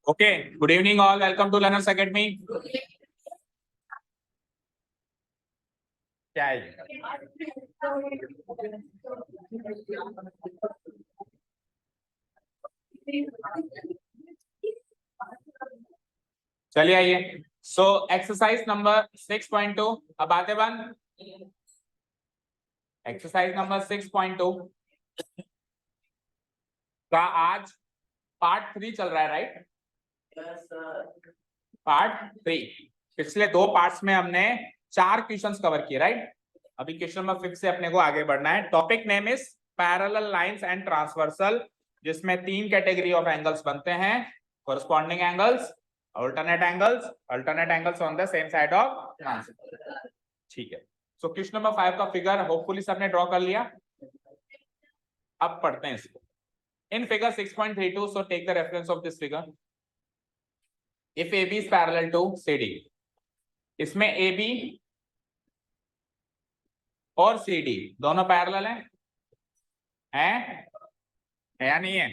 Okay, good evening all. Welcome to Learners Academy. क्या है? चलिए आइए. So exercise number 6.2. अब आते बन. एक्सरसाइज नंबर 6.2 का आज पार्ट 3 चल रहा है, राइट? पार्ट 3. पिछले 2 पार्ट्स में हमने 4 क्वेश्चंस कवर किए, राइट? अभी क्वेश्चन नंबर 5 से अपने को आगे बढ़ना है. Topic name is parallel lines and transversal, जिसमें 3 कैटेगरी ऑफ एंगल्स बनते हैं. Corresponding angles, alternate angles on the same side of transversal. ठीक है. सो क्वेश्चन नंबर 5 का फिगर होपफुली सबने ड्रॉ कर लिया. अब पढ़ते हैं इसको. In figure 6.32, so take the reference of this figure. If AB is parallel to CD, इसमें AB और CD दोनों पैरेलल हैं? हैं या नहीं है?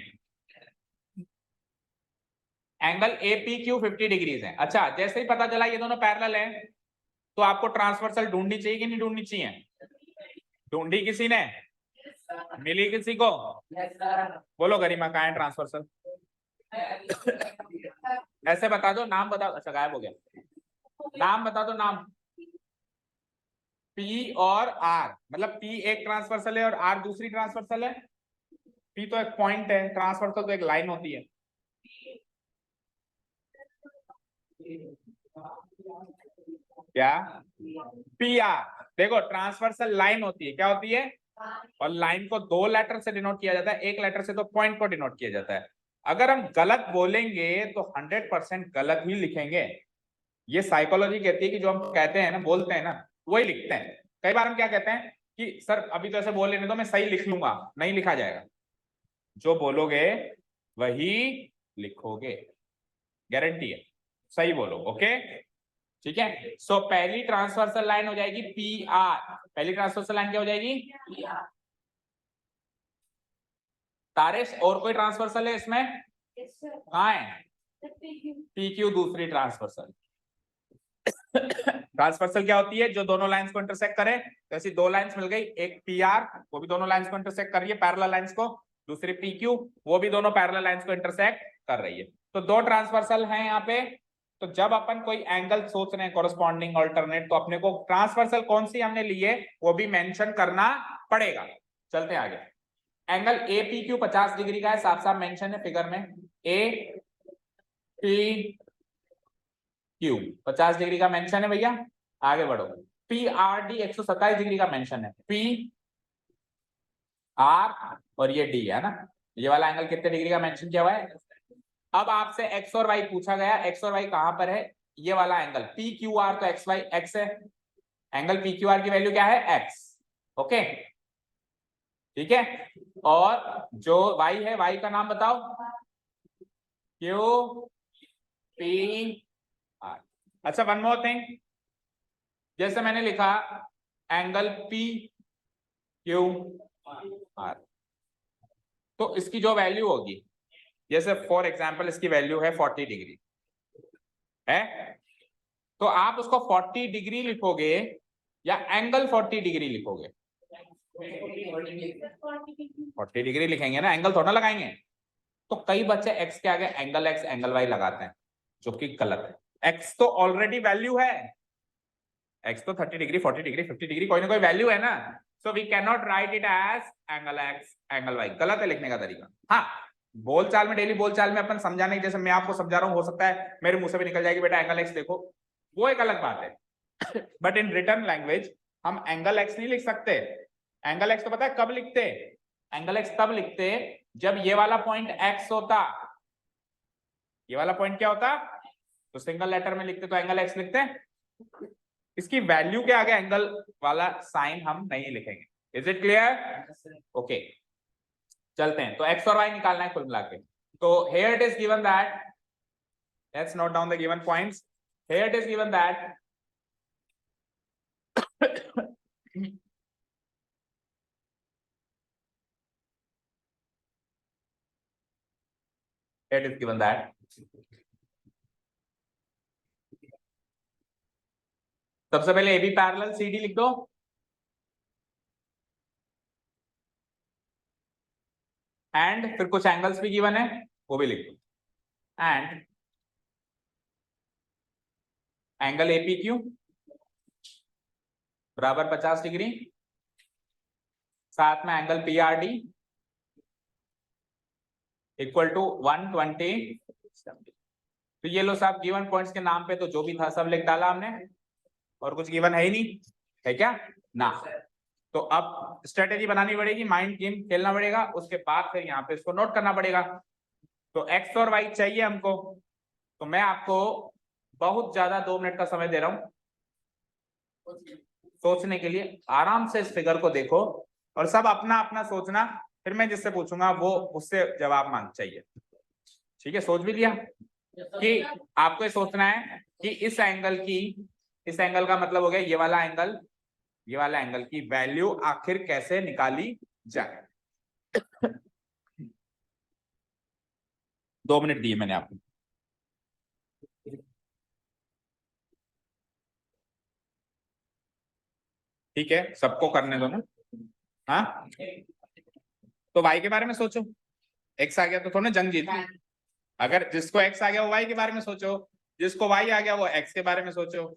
एंगल APQ 50 डिग्रीज है. अच्छा, जैसे ही पता चला ये दोनों पैरेलल हैं, तो आपको ट्रांसवर्सल ढूंढनी चाहिए कि नहीं ढूंढनी चाहिए? ढूंढी किसी ने? मिली किसी को? बोलो गरिमा, कहाँ है ट्रांसवर्सल? ऐसे बता दो, नाम बता. अच्छा, गायब हो गया. नाम बता दो, नाम. P और R, मतलब P एक ट्रांसवर्सल है और R दूसरी ट्रांसवर्सल है. P तो एक पॉइंट है, ट्रांसवर्सल तो एक लाइन होती है. क्या? PR. देखो, ट्रांसवर्सल लाइन होती है. क्या होती है? और लाइन को 2 लेटर से डिनोट किया जाता है, एक लेटर से तो पॉइंट को डिनोट किया जाता है. अगर हम गलत बोलेंगे तो 100% गलत ही लिखेंगे. ये साइकोलॉजी कहती है कि जो हम कहते हैं ना, बोलते हैं ना, वही लिखते हैं. कई बार हम क्या कहते हैं कि सर अभी तो ऐसे बोल लेने दो, मैं सही लिख लूंगा. नहीं लिखा जाएगा. जो बोलोगे वही लिखोगे, गारंटी है. सही बोलो. ओके, ठीक है. सो पहली ट्रांसवर्सल लाइन हो जाएगी PR. पहली ट्रांसवर्सल लाइन क्या हो जाएगी? PR. तारेश, और कोई ट्रांसवर्सल है इसमें? कहाँ है? PQ दूसरी ट्रांसवर्सल. ट्रांसवर्सल क्या होती है? जो दोनों लाइंस को इंटरसेक्ट करे. तो ऐसी 2 लाइंस मिल गई, एक PR, वो भी दोनों लाइंस को इंटरसेक्ट कर रही है, पैरेलल लाइंस को. दूसरी PQ, वो भी दोनों पैरेलल लाइंस को इंटरसेक्ट कर रही है. तो 2 ट्रांसवर्सल हैं यहाँ पे. तो जब अपन कोई एंगल सोच रहे हैं कोरस्पॉन्डिंग, अल्टरनेट, तो अपने को ट्रांसवर्सल कौन सी हमने ली है वो भी मेंशन करना पड़ेगा. चलते हैं आगे. एंगल APQ 50 डिग्री का है, साफ साफ मेंशन है फिगर में. APQ 50 डिग्री का मेंशन है भैया. आगे बढ़ो. PRD 127 डिग्री का मेंशन है. PR और ये D है ना. ये वाला एंगल कितने डिग्री का मेंशन किया हुआ है? अब आपसे X और Y पूछा गया. X और Y कहां पर है? ये वाला एंगल PQR, तो XY X है. एंगल PQR की वैल्यू क्या है? X. ओके, ठीक है. और जो Y है, Y का नाम बताओ. QPR. अच्छा, वन मोर थिंग. जैसे मैंने लिखा एंगल PQR, तो इसकी जो वैल्यू होगी, जैसे फॉर एग्जांपल इसकी वैल्यू है 40 डिग्री है, तो आप उसको 40 डिग्री लिखोगे या एंगल 40 डिग्री लिखोगे? 40 डिग्री लिखेंगे ना, एंगल थोड़ा लगाएंगे. तो कई बच्चे x के आगे एंगल x एंगल y लगाते हैं, जो कि गलत है. x तो ऑलरेडी वैल्यू है. x तो 30 डिग्री, 40 डिग्री, 50 डिग्री, कोई ना कोई वैल्यू है ना. So we can not write it as angle x angle y. गलत है लिखने का तरीका. हाँ, बोलचाल में, डेली बोलचाल में अपन समझाने, जैसे मैं आपको समझा रहा हूँ, हो सकता है मेरे मुंह से भी निकल जाएगी बेटा एंगल x देखो, वो एक अलग बात है. बट इन रिटन लैंग्वेज हम एंगल x नहीं लिख सकते. एंगल x तो पता है कब लिखते? एंगल x तब लिखते जब ये वाला पॉइंट x होता. ये वाला पॉइंट क्या होता? तो सिंगल लेटर में लिखते तो एंगल x लिखते. इसकी वैल्यू के आगे एंगल वाला साइन हम नहीं लिखेंगे. Is it clear? ओके, चलते हैं. तो x और y निकालना है कुल मिला के. तो here it is given that, let's note down the given points. Here it is given that It is given that सबसे पहले AB पैरेलल CD लिख दो, एंड फिर कुछ एंगल्स भी गिवन है वो भी लिख दो, एंड एंगल APQ बराबर 50 डिग्री, साथ में एंगल PRD इक्वल टू 120। तो ये लो साहब गिवन पॉइंट्स के नाम पे तो जो भी था सब लिख डाला हमने, और कुछ गिवन है ही नहीं, है क्या ना। तो अब स्ट्रेटेजी बनानी पड़ेगी, माइंड गेम खेलना पड़ेगा, उसके बाद फिर यहाँ पे इसको नोट करना पड़ेगा। तो एक्स और वाई चाहिए हमको, तो मैं आपको बहुत ज्यादा 2 मिनट का समय दे रहा हूं सोचने के लिए। आराम से इस फिगर को देखो और सब अपना अपना सोचना, फिर मैं जिससे पूछूंगा वो उससे जवाब मांग चाहिए। ठीक है, सोच भी लिया कि आपको ये सोचना है कि इस एंगल का मतलब हो गया ये वाला एंगल की वैल्यू आखिर कैसे निकाली जाए। 2 मिनट दिए मैंने आपको। ठीक है, सबको करने दो ना। हाँ, तो y के बारे में सोचो, x आ गया तो थोड़ा जंग जीती। अगर जिसको x आ गया वो y के बारे में सोचो, जिसको y आ गया वो x के बारे में सोचो,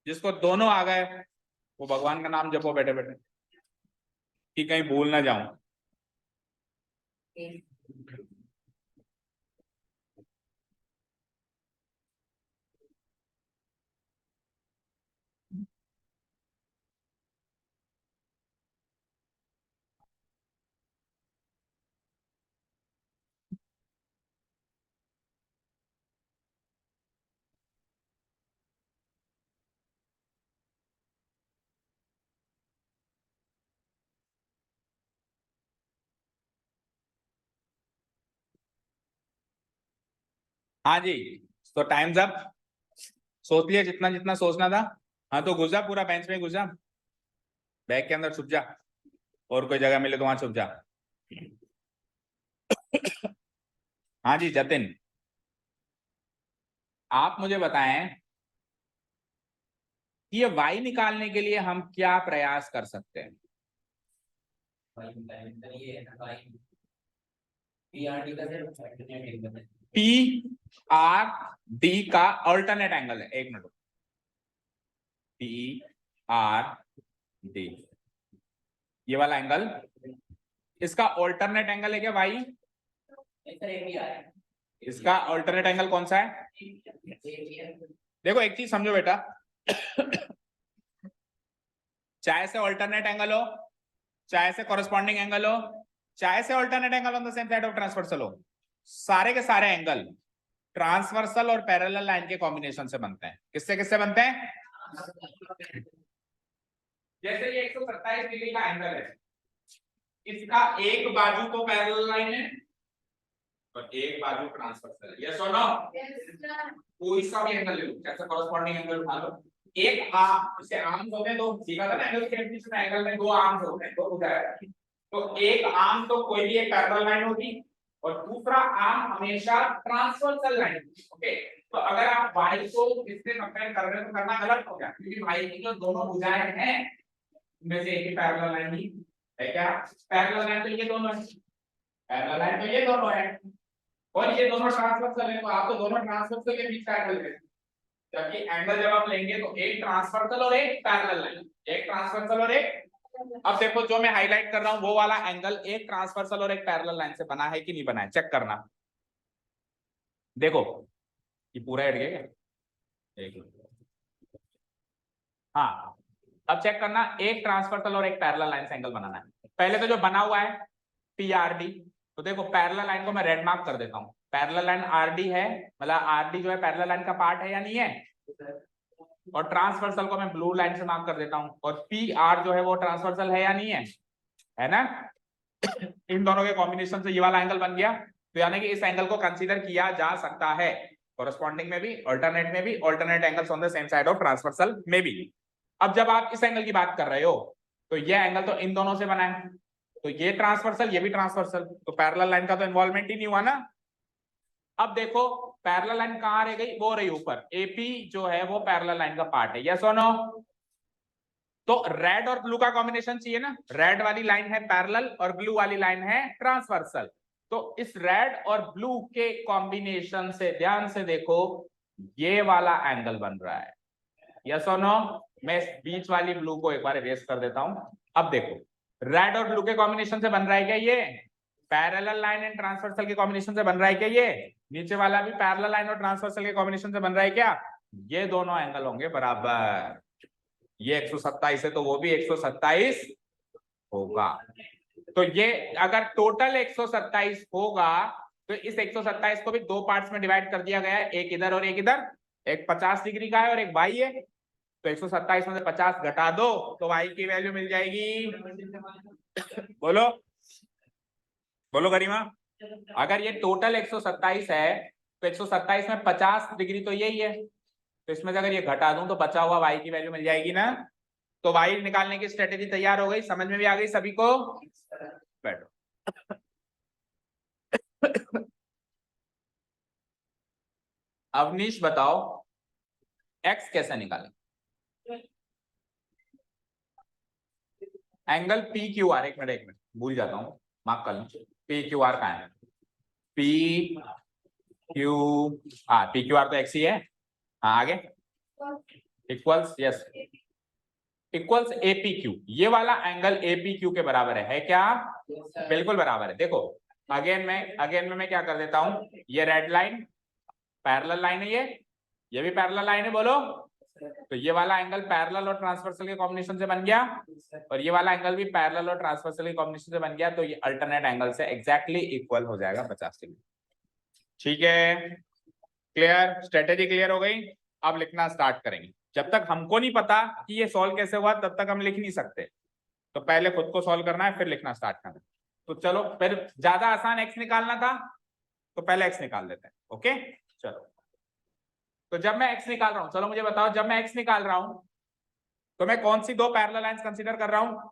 जिसको दोनों आ गए वो भगवान का नाम जपो बैठे बैठे कि कहीं भूल ना जाऊं। हाँ जी, तो टाइम्स अप। सोच लिया जितना जितना सोचना था। हाँ तो घुस जा, पूरा बेंच में घुस जा, बैग के अंदर छुप जा, और कोई जगह मिले तो वहां छुप जा। हाँ जी जतिन, आप मुझे बताएं कि ये y निकालने के लिए हम क्या प्रयास कर सकते हैं। PRD का अल्टरनेट एंगल है, एक मिनट, PRD ये वाला एंगल, इसका अल्टरनेट एंगल है क्या y? इसका अल्टरनेट एंगल कौन सा है? देखो एक चीज समझो बेटा, चाहे से अल्टरनेट एंगल हो, चाहे से कॉरेस्पॉन्डिंग एंगल हो, चाहे से alternate angle on the same side of transversal हो, सारे के सारे एंगल ट्रांसवर्सल और पैरेलल लाइन के कॉम्बिनेशन से बनते हैं। किससे किससे बनते हैं? जैसे ये 127 डिग्री का एंगल है, इसका एक बाजू तो पैरेलल लाइन है और एक बाजू ट्रांसवर्सल है। यस और नो? कोई सा भी एंगल ले लो, जैसे कॉरेस्पॉन्डिंग एंगल उठा लो, एक आर्म, इसे आर्म्स होते हैं दो, सीखा था ना एंगल के बीच में, एंगल में दो आर्म्स होते हैं, दो उधर, तो एक आर्म तो कोई भी एक पैरेलल लाइन होगी और दूसरा आर्म हमेशा ट्रांसवर्सल लाइन होगी। ओके, तो अगर आप y को इससे कंपेयर कर रहे हो तो करना गलत हो गया, क्योंकि y की जो दोनों भुजाएं हैं उनमें से एक ही पैरेलल लाइन ही है। क्या पैरेलल लाइन? तो ये दोनों है, पैरेलल लाइन तो ये दोनों है, और ये दोनों ट्रांसवर्सल है, तो आप तो दोनों ट्रांसवर्सल के बीच का एंगल लेंगे, जबकि एंगल जब आप लेंगे तो एक ट्रांसवर्सल और एक पैरेलल लाइन, एक ट्रांसवर्सल और एक। अब देखो जो मैं हाईलाइट कर रहा हूं वो वाला एंगल एक ट्रांसवर्सल और एक पैरेलल लाइन से बना है कि नहीं बना है, चेक करना। देखो ये पूरा हट गया क्या? हाँ, अब चेक करना, एक ट्रांसवर्सल और एक पैरेलल लाइन से एंगल बनाना है। पहले तो जो बना हुआ है PRD, तो देखो पैरेलल लाइन को मैं रेड मार्क कर देता हूँ, पैरेलल लाइन RD है, मतलब RD जो है पैरेलल लाइन का पार्ट है या नहीं है, और ट्रांसवर्सल को मैं ब्लू लाइन से मार्क कर देता हूँ, और PR जो है वो ट्रांसवर्सल है या नहीं है ना। इन दोनों के कॉम्बिनेशन से ये वाला एंगल बन गया, तो यानी कि इस एंगल को कंसीडर किया जा सकता है कॉरेस्पॉन्डिंग में भी, अल्टरनेट में भी, alternate angles on the same side of transversal में भी। अब जब आप इस एंगल की बात कर रहे हो तो ये एंगल तो इन दोनों से बना है, तो ये ट्रांसवर्सल ये भी ट्रांसवर्सल, तो पैरेलल लाइन का तो इन्वॉल्वमेंट ही नहीं हुआ ना। अब देखो पैरेलल लाइन कहाँ रह गई, वो रही ऊपर, एपी जो है वो पैरेलल लाइन का पार्ट है, यस और नो। तो रेड और ब्लू का कॉम्बिनेशन चाहिए ना, रेड वाली लाइन है पैरेलल और ब्लू वाली लाइन है ट्रांसवर्सल। तो इस रेड और ब्लू के कॉम्बिनेशन से ध्यान से देखो ये वाला एंगल बन रहा है, यस और नो। मैं बीच वाली ब्लू को एक बार इरेज कर देता हूं। अब देखो रेड और ब्लू के कॉम्बिनेशन से बन रहा है क्या ये, पैरेलल लाइन एंड ट्रांसवर्सल के कॉम्बिनेशन से बन रहा है क्या ये, नीचे वाला भी पैरेलल लाइन और ट्रांसवर्सल के कॉम्बिनेशन से बन रहा है क्या, ये दोनों एंगल होंगे बराबर। ये 127 है तो वो भी 127 होगा। तो ये अगर टोटल 127 होगा तो इस 127 को भी दो पार्ट्स में डिवाइड कर दिया गया है, एक इधर और एक इधर, एक 50 डिग्री का है और एक वाई है। तो 127 में से 50 घटा दो तो वाई की वैल्यू मिल जाएगी, बोलो बोलो गरिमा। अगर ये टोटल 127 है तो 127 में 50 डिग्री तो यही है, तो इसमें से अगर ये घटा दूं तो बचा हुआ वाई की वैल्यू मिल जाएगी ना। तो वाई निकालने की स्ट्रेटेजी तैयार हो गई, समझ में भी आ गई सभी को, बैठो। अवनीश बताओ एक्स कैसे निकालें, एंगल पी क्यू आर, एक मिनट भूल जाता हूं, माफ कर लो, पी क्यू आर कहां है, P Q are, P Q are तो एक्स ही है, हाँ आगे equals, yes equals AP Q, ये वाला एंगल एपी क्यू के बराबर है क्या, बिल्कुल बराबर है। देखो अगेन में मैं क्या कर देता हूं, ये रेड लाइन पैरेलल लाइन है, ये भी पैरेलल लाइन है, बोलो। तो ये वाला एंगल पैरेलल और ट्रांसवर्सल के कॉम्बिनेशन से बन गया और ये वाला एंगल भी पैरेलल और ट्रांसवर्सल के कॉम्बिनेशन से बन गया, तो ये अल्टरनेट एंगल से एग्जैक्टली इक्वल हो जाएगा 50 डिग्री। ठीक है, क्लियर, स्ट्रेटेजी क्लियर हो गई। अब लिखना स्टार्ट करेंगे। जब तक हमको नहीं पता कि ये सॉल्व कैसे हुआ तब तक हम लिख नहीं सकते, तो पहले खुद को सॉल्व करना है फिर लिखना स्टार्ट करना है। तो चलो फिर ज्यादा आसान एक्स निकालना था तो पहले एक्स निकाल लेते हैं, ओके चलो। तो जब मैं एक्स निकाल रहा हूं, चलो मुझे बताओ, जब मैं एक्स निकाल रहा हूं तो मैं कौन सी दो पैरेलल लाइंस कंसीडर कर रहा हूं,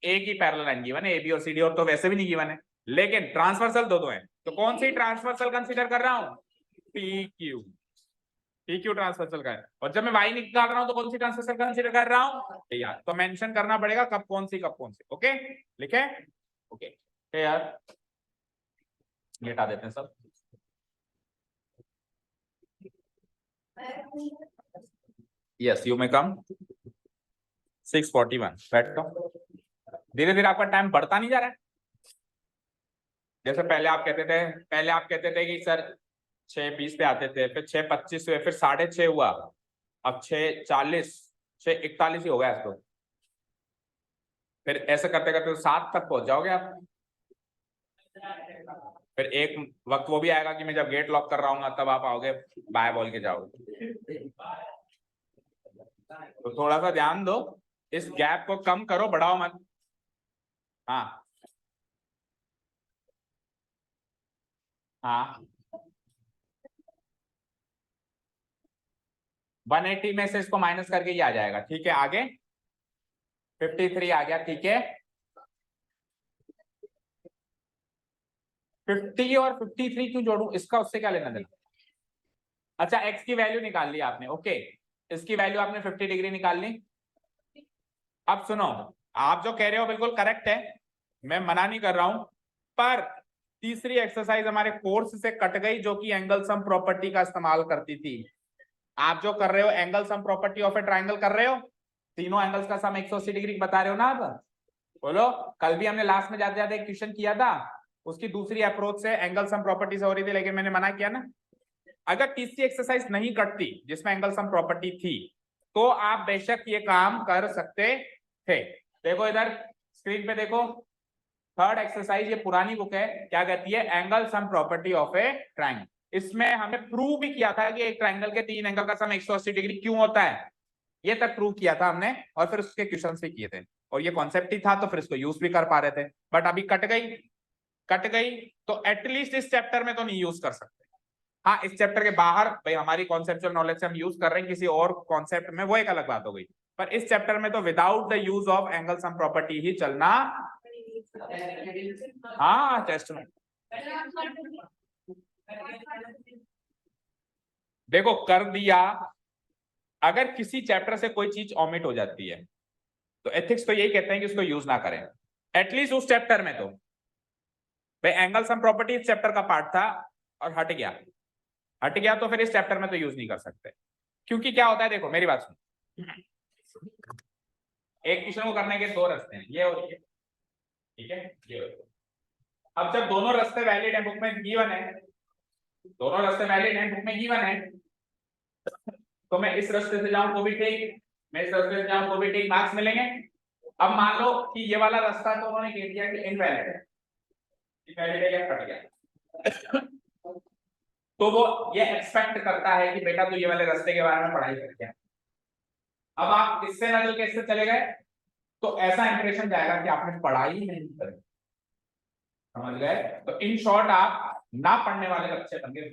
एक ही पैरेलल लाइन गिवन है, ए बी और सी डी, और तो वैसे भी नहीं गिवन है, लेकिन ट्रांसवर्सल दो हैं, तो कौन सी ट्रांसवर्सल कंसीडर कर रहा हूं, P Q, P Q transversal का है। और जब मैं वाई निकाल रहा हूं तो कौन सी ट्रांसवर्सल कंसीडर कर रहा हूं, यार तो मेंशन करना पड़ेगा कब कौन सी कब कौन सी, ओके लिखे, ओके यार मिटा देते हैं सब। यस यू मे कम। 6:41 बैठो। धीरे धीरे आपका टाइम बढ़ता नहीं जा रहा है, जैसे पहले आप कहते थे कि सर 6:20 पे आते थे, फिर 6:25 हुए, फिर 6:30 हुआ, अब 6:40, 6:41 ही हो गया इसको, फिर ऐसे करते करते तो 7 तक पहुंच जाओगे आप। फिर एक वक्त वो भी आएगा कि मैं जब गेट लॉक कर रहा हूँ तब आप आओगे बाय बोल के जाओगे। तो थोड़ा सा ध्यान दो, इस गैप को कम करो, बढ़ाओ मत। हाँ हाँ 180 में से इसको माइनस करके ये आ जाएगा, ठीक है आगे 53 आ गया, ठीक है 50 और 53 क्यों जोड़ू, इसका उससे क्या लेना देना। अच्छा एक्स की वैल्यू निकाल ली आपने, ओके इसकी वैल्यू आपने 50 डिग्री निकाल ली। अब सुनो, आप जो कह रहे हो बिल्कुल करेक्ट है, मैं मना नहीं कर रहा हूं, पर तीसरी एक्सरसाइज हमारे कोर्स से कट गई जो कि एंगल सम प्रॉपर्टी का इस्तेमाल करती थी। आप जो कर रहे हो angle some property of A triangle कर रहे हो, तीनों एंगल्स का सम 180 डिग्री बता रहे हो ना आप, बोलो। कल भी हमने लास्ट में जाते जाते एक क्वेश्चन किया था, उसकी दूसरी अप्रोच से एंगल सम प्रॉपर्टी से हो रही थी, लेकिन मैंने मना किया ना। अगर तीसरी एक्सरसाइज नहीं कटती जिसमें एंगल सम प्रॉपर्टी थी तो आप बेशक ये काम कर सकते थे। देखो इधर स्क्रीन पे देखो, थर्ड एक्सरसाइज, ये पुरानी बुक है, क्या कहती है, angle some property of A triangle. इसमें हमें प्रूव भी किया था कि एक ट्राइंगल के तीन एंगल का सम 180 डिग्री क्यों होता है, ये तक प्रूव किया था हमने, और फिर उसके क्वेश्चंस भी किए थे, और ये कॉन्सेप्ट ही था तो फिर इसको यूज भी कर पा रहे थे। बट अभी कट गई तो एटलीस्ट इस चैप्टर में तो नहीं यूज कर सकते। हाँ इस चैप्टर के बाहर भाई हमारी कॉन्सेप्चुअल नॉलेज से हम यूज कर रहे हैं किसी और कॉन्सेप्ट में, वो एक अलग बात हो गई, पर इस चैप्टर में तो without the use of angle some property ही चलना। हाँ टेस्ट में देखो कर दिया, अगर किसी चैप्टर से कोई चीज ऑमिट हो जाती है तो एथिक्स तो यही कहते हैं कि उसको यूज ना करें, एटलीस्ट उस चैप्टर में। तो भाई एंगल सम प्रॉपर्टी इस चैप्टर का पार्ट था और हट गया तो फिर इस चैप्टर में तो यूज नहीं कर सकते। क्योंकि क्या होता है, देखो मेरी बात सुनो, एक क्वेश्चन को करने के दो रास्ते हैं, ये और ये, ठीक है, ये और ये। अब जब दोनों रास्ते वैलिड है, बुक में गिवन है, दोनों रास्ते वैलिड हैं, बुक में गिवन है, तो मैं इस रास्ते से जाऊं तो भी ठीक, मैं इस रास्ते से जाऊं तो भी ठीक, मार्क्स मिलेंगे। अब मान लो कि ये वाला रास्ता तो उन्होंने कह दिया कि इनवैलिड है, इनवैलिड है या कट गया, तो वो ये एक्सपेक्ट करता है कि बेटा तू ये वाले रास्ते के बारे में पढ़ाई करके। अब आप इससे ना चल के इससे चले गए तो ऐसा इंप्रेशन जाएगा कि आपने पढ़ाई नहीं करी, समझ गए? तो इन शॉर्ट आप ना पढ़ने वाले बच्चे बन गए।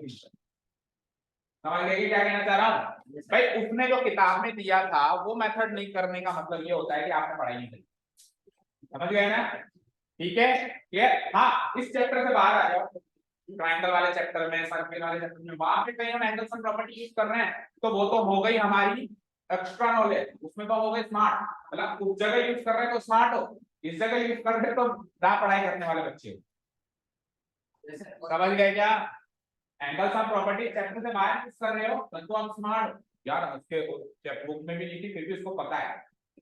समझ गए कि क्या कहना चाह रहा हूं भाई? उसने जो किताब में दिया था वो मेथड नहीं करने का मतलब ये होता है कि आपने पढ़ाई नहीं करी। समझ गए ना? ठीक है, ये हाँ, इस चैप्टर से बाहर आ जाओ, ट्रायंगल वाले चैप्टर में, सर्किल वाले चैप्टर में, वहां पे कहीं हम एंगल सम प्रॉपर्टी यूज कर रहे हैं तो वो तो हो गई हमारी एक्स्ट्रा नॉलेज, उसमें तो हो गए स्मार्ट, मतलब उस जगह यूज कर रहे हैं तो स्मार्ट हो, इस जगह यूज कर रहे हैं तो ना पढ़ाई करने वाले बच्चे हो। समझ गए क्या? एंगल सम प्रॉपर्टी चैप्टर से बाहर यूज कर रहे हो तो आप स्मार्ट हो यार, उसके बुक में भी नहीं थी फिर भी उसको पता है,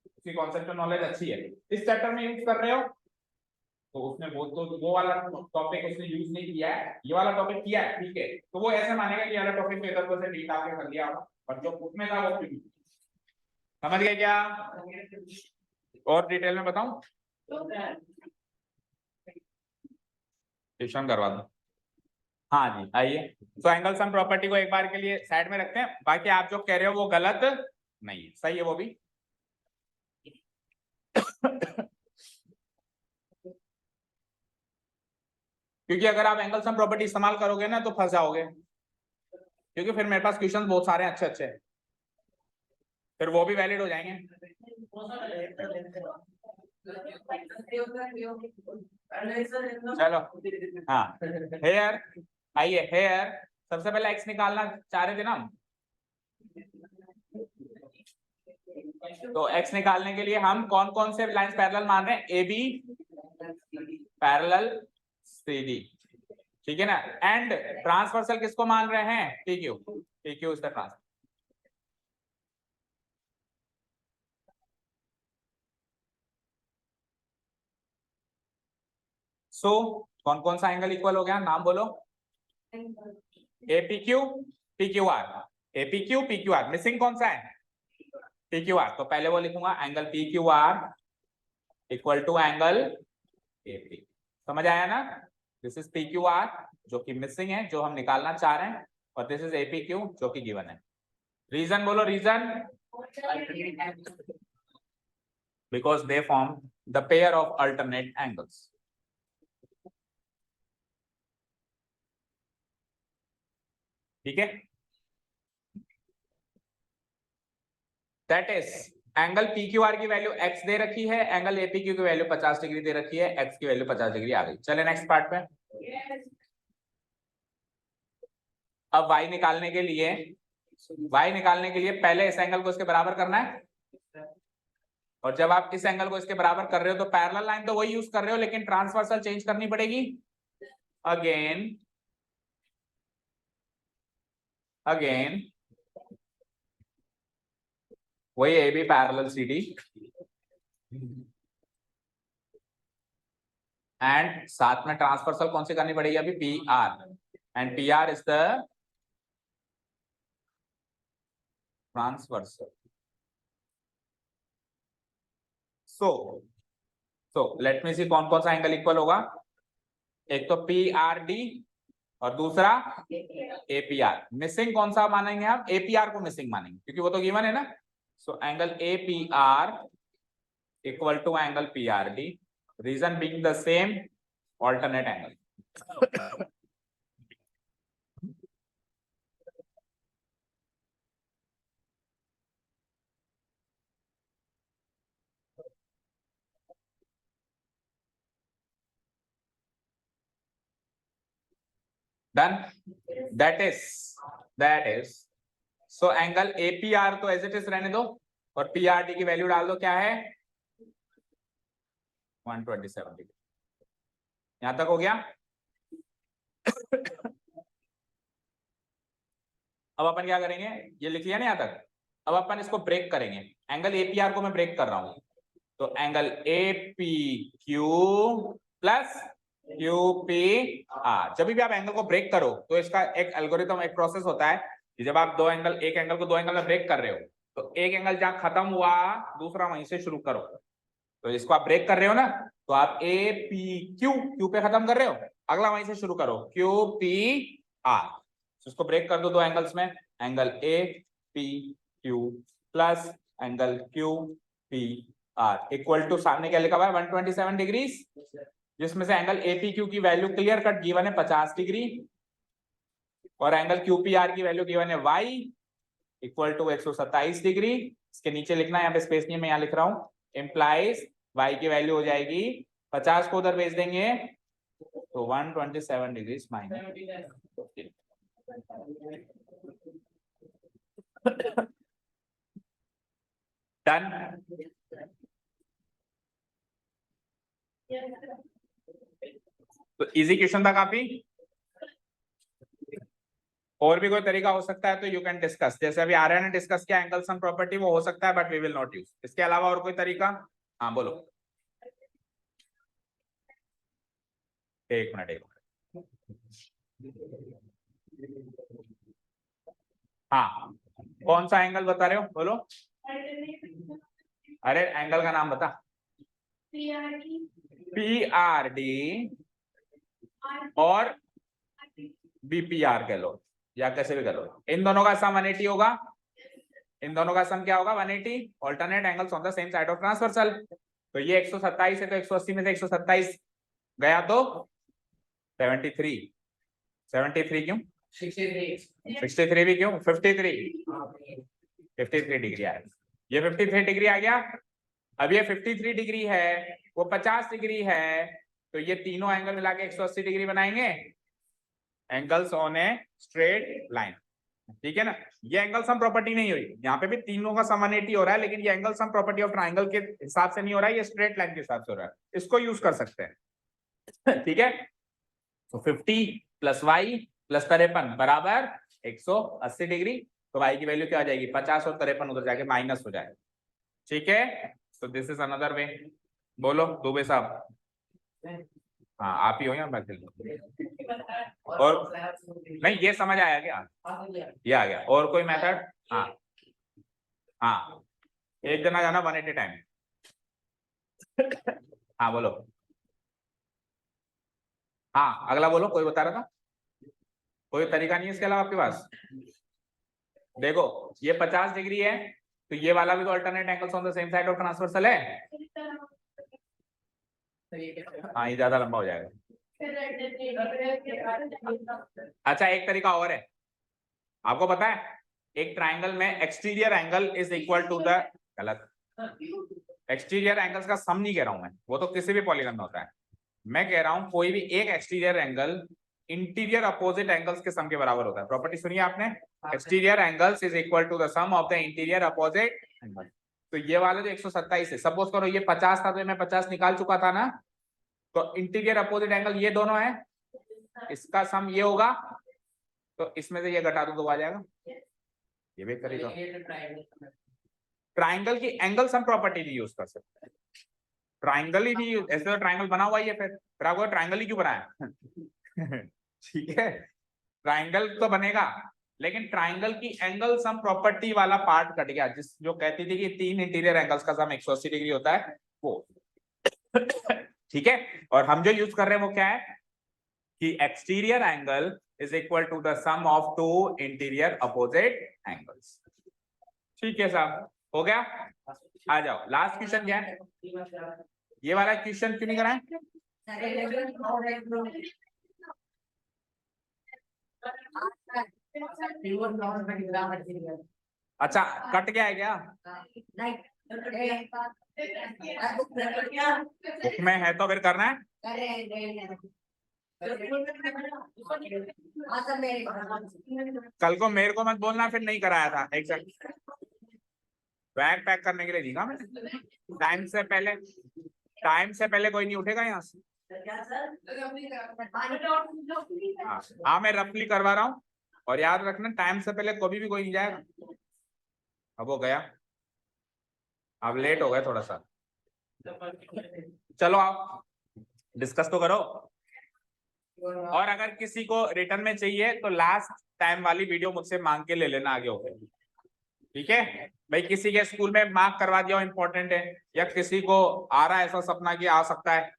उसकी कॉन्सेप्ट नॉलेज अच्छी है, इस चैप्टर में यूज कर रहे हो तो उसने वो वाला टॉपिक उसने यूज नहीं किया है, ये वाला टॉपिक किया है, ठीक है, तो वो ऐसे मानेगा कि ये वाला टॉपिक तो इधर उधर से नीट आके कर लिया होगा, पर जो बुक में था वो नहीं। समझ गए क्या? और डिटेल में बताऊं? ट्यूशन करवा दो। हाँ जी, आइए। तो एंगल सम प्रॉपर्टी को एक बार के लिए साइड में रखते हैं, बाकी आप जो कह रहे हो वो गलत नहीं है, सही है वो भी। क्योंकि अगर आप एंगल सम प्रॉपर्टी इस्तेमाल करोगे ना तो फंस जाओगे, क्योंकि फिर मेरे पास क्वेश्चंस बहुत सारे अच्छे अच्छे हैं, फिर वो भी वैलिड हो जाएंगे। चलो हाँ, हेयर, आइए हेयर, सबसे पहले एक्स निकालना चाह रहे थे ना हम, तो एक्स निकालने के लिए हम कौन कौन से लाइंस पैरेलल मान रहे हैं? A B parallel C D, ठीक है ना, एंड ट्रांसवर्सल किसको मान रहे हैं? T Q, T Q is the trans. So कौन कौन सा एंगल इक्वल हो गया, नाम बोलो? A P Q P Q R, A P Q P Q R, missing कौन सा है? पी क्यू आर, तो पहले वो लिखूंगा angle P Q R equal to angle AP. समझ आया ना? This is P Q R जो कि मिसिंग है, जो हम निकालना चाह रहे हैं, और दिस इज एपी क्यू जो कि गिवन है। रीजन बोलो, reason? Because they form the pair of alternate angles. ठीक है, that is angle P Q R की वैल्यू x दे रखी है, एंगल एपीक्यू की वैल्यू 50 डिग्री दे रखी है, x की वैल्यू 50 डिग्री आ गई। चले नेक्स्ट पार्ट पे। अब y निकालने के लिए, पहले इस एंगल को इसके बराबर करना है, और जब आप इस एंगल को इसके बराबर कर रहे हो तो पैरेलल लाइन तो वही यूज कर रहे हो, लेकिन ट्रांसवर्सल चेंज करनी पड़ेगी। अगेन वही A B parallel C D, and साथ में ट्रांसवर्सल कौन सी करनी पड़ेगी अभी? P R, and P R is the transversal. So let me see कौन कौन सा एंगल इक्वल होगा। एक तो पी आर डी और दूसरा एपीआर। मिसिंग कौन सा मानेंगे आप? एपीआर को मिसिंग मानेंगे क्योंकि वो तो गिवन है ना। So angle APR equal to angle PRD, reason being the same alternate angle. Done, that is so angle APR तो एज इट इज रहने दो और PRD की वैल्यू डाल दो, क्या है 127 डिग्री। यहां तक हो गया। अब अपन क्या करेंगे, ये लिख लिया ना यहां तक। अब अपन इसको ब्रेक करेंगे, एंगल APR को मैं ब्रेक कर रहा हूं, तो एंगल APQ प्लस QPR। जब भी आप एंगल को ब्रेक करो तो इसका एक एल्गोरिथम, एक प्रोसेस होता है कि जब आप एक एंगल को दो एंगल में ब्रेक कर रहे हो तो एक एंगल जहां खत्म हुआ दूसरा वहीं से शुरू करो। तो इसको आप ब्रेक कर रहे हो ना, तो आप APQ क्यू पे खत्म कर रहे हो, अगला वहीं से शुरू करो QPR। इसको ब्रेक कर दो एंगल्स में, angle APQ plus angle QPR equal to सामने क्या लिखा हुआ है 127 डिग्री, जिसमें से एंगल APQ की वैल्यू क्लियर कट गिवन है 50 डिग्री और एंगल QPR की वैल्यू गिवन है Y इक्वल टू 127 डिग्री। इसके नीचे लिखना है, यहाँ पे स्पेस नहीं है, मैं यहाँ लिख रहा हूँ, इम्प्लाइज Y की वैल्यू हो जाएगी 50 को उधर भेज देंगे तो 127 डिग्री माइनस। डन। तो इजी क्वेश्चन था काफी। और भी कोई तरीका हो सकता है तो यू कैन डिस्कस, जैसे अभी आर्यन ने डिस्कस किया एंगल सम प्रॉपर्टी, वो हो सकता है but we will not use. इसके अलावा और कोई तरीका? हाँ बोलो। एक मिनट। हाँ कौन सा एंगल बता रहे हो, बोलो। अरे एंगल का नाम बता। PRD और BPR कह लो या कैसे भी कर लो, इन दोनों का सम 180 होगा। इन दोनों का सम क्या होगा 180, alternate angles on the same side of transversal. तो ये 127 है तो 180 में से 127 गया तो 73। 73 क्यों 63 भी क्यों 53 डिग्री आया। ये 53 डिग्री आ गया। अब ये 53 डिग्री है, वो 50 डिग्री है, तो ये तीनों एंगल मिला के 180 डिग्री बनाएंगे, angles on a straight line. ठीक है ना, ये एंगल सम प्रॉपर्टी नहीं हुई, यहाँ पे भी तीनों का सम 180 हो रहा है, लेकिन ये angle some property of triangle के हिसाब से नहीं हो रहा है, ये स्ट्रेट लाइन के हिसाब से हो रहा है, इसको यूज कर सकते हैं। ठीक है, तो 50 प्लस वाई प्लस 53 बराबर 180 डिग्री। तो y की वैल्यू क्या आ जाएगी 50 और 53 उधर जाके माइनस हो जाएगा। ठीक है, तो दिस इज अनदर वे। बोलो दुबे साहब। हाँ आप ही हो या मैं? और नहीं ये समझ आया क्या, ये आ गया। और कोई मेथड? हाँ हाँ, एक जना जाना 180 टाइम। हाँ बोलो। हाँ अगला बोलो, कोई बता रहा था, कोई तरीका नहीं है इसके अलावा आपके पास? देखो ये 50 डिग्री है, तो ये वाला भी तो alternate angles on the same side of transversal है। हाँ ये ज्यादा लंबा हो जाएगा। अच्छा एक तरीका और है, आपको पता है एक ट्राइंगल में exterior angle is equal to the, गलत, एक्सटीरियर एंगल्स का सम नहीं कह रहा हूं मैं, वो तो किसी भी पॉलीगन में होता है। मैं कह रहा हूं कोई भी एक exterior angle interior opposite angles के सम के बराबर होता है। प्रॉपर्टी सुनिए आपने, exterior angles is equal to the sum of the interior opposite angle. तो ये वाला जो 127 है, सपोज करो ये 50 था तो मैं 50 निकाल चुका था ना, तो इंटीरियर अपोजिट एंगल ये दोनों है, इसका सम ये होगा, तो इसमें से ये घटा दो तो आ जाएगा। ये भी करेगा। ट्राइंगल की एंगल सम प्रॉपर्टी नहीं यूज कर सकते, ट्राइंगल ही नहीं, ऐसे तो ट्राइंगल बना हुआ ही है, फिर आपको ट्राइंगल ही क्यों बनाया? ठीक है, ट्राइंगल तो बनेगा, लेकिन ट्राइंगल की एंगल सम प्रॉपर्टी वाला पार्ट कट गया, जिस जो कहती थी कि तीन इंटीरियर एंगल्स का सम 180 डिग्री होता है वो। ठीक है, और हम जो यूज कर रहे हैं वो क्या है कि exterior angle is equal to the sum of two interior opposite angles. ठीक है साहब, हो गया। आ जाओ लास्ट क्वेश्चन क्या है, ये वाला क्वेश्चन क्यों नहीं कराएं? अच्छा कट गया है क्या? बुक में है तो फिर करना है। कल को मेरे को मत बोलना फिर नहीं कराया था। एग्जैक्ट बैग पैक करने के लिए दिखा मैंने। टाइम से पहले कोई नहीं उठेगा यहाँ से। हाँ मैं रफली करवा रहा हूँ और याद रखना टाइम से पहले कभी भी कोई नहीं जाएगा। अब वो गया, अब लेट हो गया थोड़ा सा। चलो आप डिस्कस तो करो। और अगर किसी को रिटर्न में चाहिए तो लास्ट टाइम वाली वीडियो मुझसे मांग के ले लेना आगे होकर, ठीक है भाई। किसी के स्कूल में मार्क करवा दिया इंपॉर्टेंट है, या किसी को आ रहा है ऐसा सपना कि आ सकता है।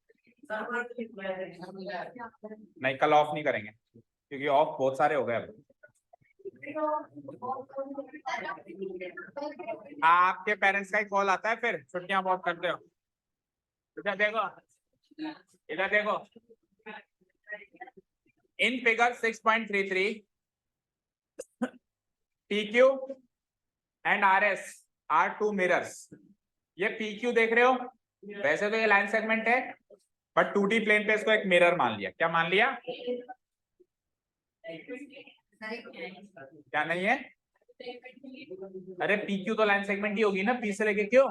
नहीं कल ऑफ नहीं करेंगे क्योंकि ऑफ बहुत सारे हो गए अब। आपके पेरेंट्स का ही कॉल आता है फिर छुट्टियां बहुत करते हो। इधर देखो, इधर देखो, in figure 6.33 PQ and RS are two mirrors. ये PQ देख रहे हो, वैसे तो ये लाइन सेगमेंट है बट 2D प्लेन पे इसको एक मिरर मान लिया। क्या मान लिया? क्या नहीं है? अरे PQ तो लाइन सेगमेंट ही होगी ना, P से लेके क्यों।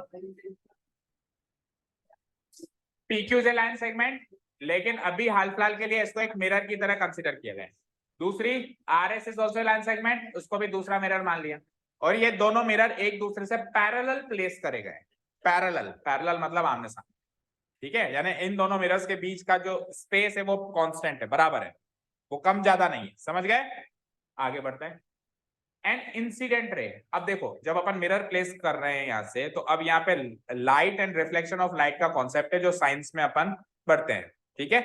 PQ से लाइन सेगमेंट, लेकिन अभी हाल फिलहाल के लिए इसको एक मिरर की तरह कंसीडर किया गया है। दूसरी RS is also line segment, उसको भी दूसरा मिरर मान लिया। और ये दोनों मिरर एक दूसरे से पैरेलल प्लेस करे गए। पैरेलल मतलब आमने सामने, ठीक है। यानी इन दोनों मिरर्स के बीच का जो स्पेस है वो कांस्टेंट है, बराबर है, वो कम ज्यादा नहीं है। समझ गए? आगे बढ़ते हैं। And incident ray. अब देखो जब अपन मिरर प्लेस कर रहे हैं यहां से, तो अब यहाँ पे light and reflection of light का कॉन्सेप्ट है जो साइंस में अपन पढ़ते हैं, ठीक है।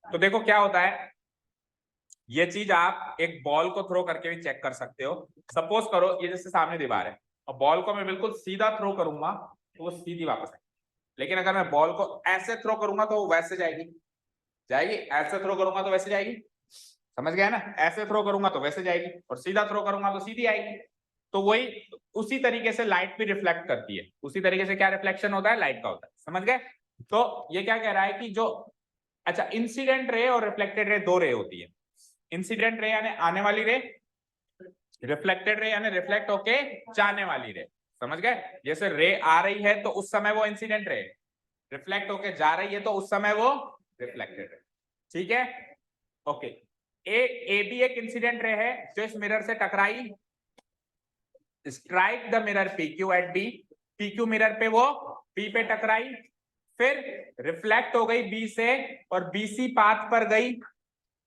तो देखो क्या होता है, ये चीज आप एक बॉल को थ्रो करके भी चेक कर सकते हो। सपोज करो ये जैसे सामने दीवार है और बॉल को मैं बिल्कुल सीधा थ्रो करूंगा तो वो सीधी वापस आएगी, लेकिन अगर मैं बॉल को ऐसे थ्रो करूंगा तो वो वैसे जाएगी, ऐसे थ्रो करूंगा तो वैसे जाएगी। समझ गया ना? ऐसे थ्रो करूंगा तो वैसे जाएगी और सीधा थ्रो करूंगा तो सीधी आएगी। तो वही उसी तरीके से लाइट भी रिफ्लेक्ट करती है। उसी तरीके से क्या रिफ्लेक्शन होता है, लाइट का होता है। समझ गए? तो ये क्या कह रहा है कि जो, अच्छा, इंसिडेंट रे और रिफ्लेक्टेड रे दो रे होती है। इंसिडेंट रे यानी आने वाली रे, रिफ्लेक्टेड रे यानी रिफ्लेक्ट होके जाने वाली रे। समझ गए? जैसे रे आ रही है तो उस समय वो इंसिडेंट रे, रिफ्लेक्ट होके जा रही है तो उस समय वो रिफ्लेक्टेड रे, ठीक है। ओके, ए भी एक इंसिडेंट रे है जो इस मिरर से टकराई, strike the mirror PQ at B। PQ mirror पे वो B पे टकराई, फिर रिफ्लेक्ट हो गई B से और BC पाथ पर गई,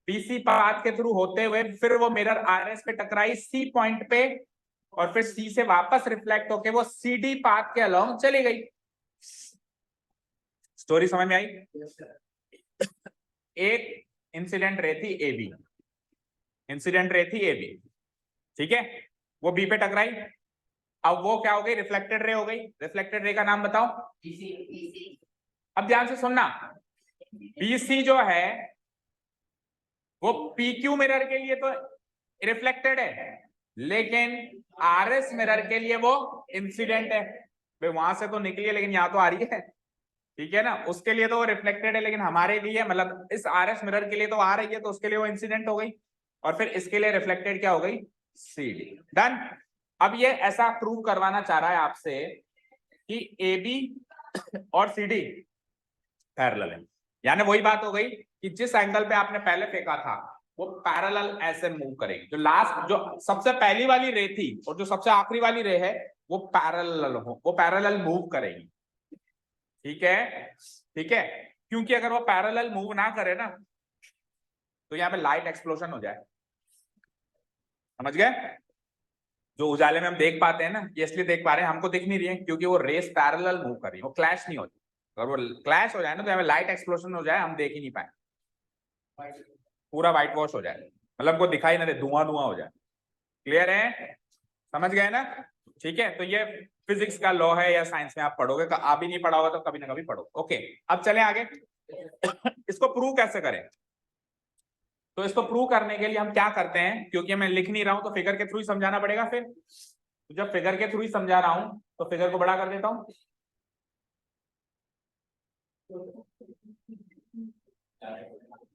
BC पाथ के थ्रू होते हुए फिर वो मिरर RS पे टकराई C पॉइंट पे, और फिर C से वापस रिफ्लेक्ट होके वो CD पाथ के अलोंग चली गई। स्टोरी समझ में आई? एक इंसिडेंट रहती AB, इंसिडेंट रहती AB, ठीक है। वो B पे टकराई, अब वो क्या हो गई, रिफ्लेक्टेड रे हो गई। रिफ्लेक्टेड रे का नाम बताओ। अब ध्यान से सुनना, BC जो है वो PQ मिरर के लिए तो रिफ्लेक्टेड है, लेकिन RS मिरर के लिए वो इंसिडेंट है। भाई वहां से तो निकली है लेकिन यहाँ तो आ रही है, ठीक है ना। उसके लिए तो वो रिफ्लेक्टेड है, लेकिन हमारे लिए मतलब इस RS मिरर के लिए तो आ रही है, तो उसके लिए वो इंसिडेंट हो गई। और फिर इसके लिए रिफ्लेक्टेड क्या हो गई, CD। डन। अब ये ऐसा प्रूव करवाना चाह रहा है आपसे कि AB और CD पैरेलल है। यानी वही बात हो गई कि जिस एंगल पे आपने पहले फेंका था वो पैरेलल ऐसे मूव करेगी। जो लास्ट, जो सबसे पहली वाली रे थी और जो सबसे आखिरी वाली रे है वो पैरेलल मूव करेगी, ठीक है, ठीक है। क्योंकि अगर वो पैरेलल मूव ना करे ना तो यहाँ पे लाइट एक्सप्लोजन हो जाए। समझ गए? जो उजाले में हम देख पाते हैं ना, ये इसलिए देख पा रहे हैं, हमको दिख नहीं रही है क्योंकि वो रेस पैरेलल मूव कर रही है, वो क्लैश नहीं होती। अगर वो क्लैश हो जाए ना तो यहाँ लाइट एक्सप्लोजन हो जाए, हम देख ही नहीं पाए, पूरा व्हाइट वॉश हो जाए, मतलब को दिखाई ना दे, धुआं हो जाए। क्लियर है? समझ गए ना? ठीक है। तो ये फिजिक्स का लॉ है, या साइंस में आप पढ़ोगे, आप भी नहीं पढ़ा होगा तो कभी ना कभी पढ़ो। ओके, अब चले आगे। इसको प्रूव कैसे करें? तो इसको प्रूव करने के लिए हम क्या करते हैं, क्योंकि मैं लिख नहीं रहा हूं तो फिगर के थ्रू ही समझाना पड़ेगा। फिर तो जब फिगर के थ्रू ही समझा रहा हूं तो फिगर को बड़ा कर देता हूं,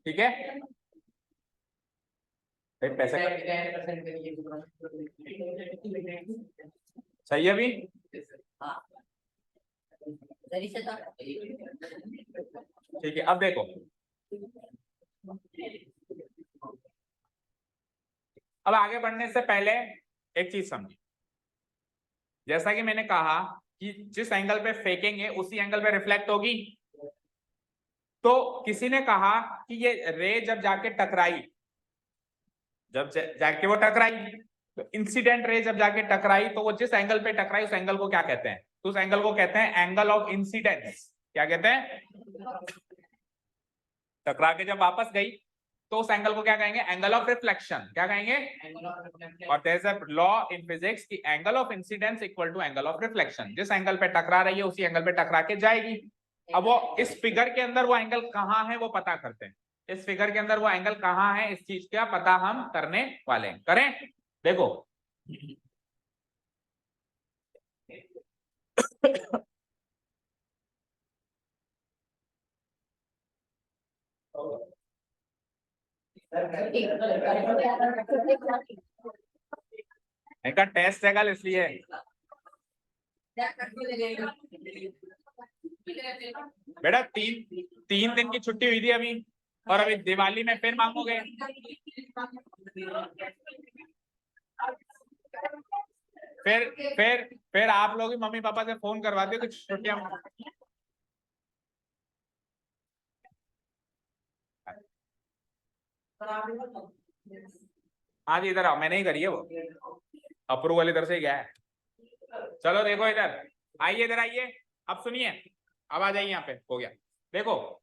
ठीक है। पैसे सही है अभी। ठीक है, अब देखो अब आगे बढ़ने से पहले एक चीज समझिए, जैसा कि मैंने कहा कि जिस एंगल पे फेंकेंगे उसी एंगल पे रिफ्लेक्ट होगी। तो किसी ने कहा कि ये रे जब जाके टकराई, जब जाके वो टकराई, तो इंसिडेंट रे जब जाके टकराई तो वो जिस एंगल पे टकराई उस एंगल को क्या कहते हैं? तो उस एंगल को कहते हैं एंगल ऑफ इंसिडेंस। क्या कहते हैं? टकरा के जब वापस गई तो उस एंगल को क्या कहेंगे? Angle of reflection. क्या कहेंगे? और there is a law in physics कि angle of incidence equal to angle of reflection. जिस एंगल पे टकरा रही है उसी एंगल पे टकरा के जाएगी। अब वो इस फिगर के अंदर वो एंगल कहाँ है वो पता करते हैं। इस फिगर के अंदर वो एंगल कहाँ है इस चीज का पता हम करने वाले हैं। करें? देखो इनका टेस्ट है कल इसलिए बेटा 3 दिन की छुट्टी हुई थी अभी, और अभी दिवाली में फिर मांगोगे। फिर आप लोग ही मम्मी पापा से फोन करवाते हो कि छुट्टियां। हाँ जी इधर आओ, मैंने ही करी है वो, अप्रूवल इधर से गया है। चलो देखो इधर आइए, इधर आइए, अब सुनिए, अब आ जाइए यहाँ पे, हो गया। देखो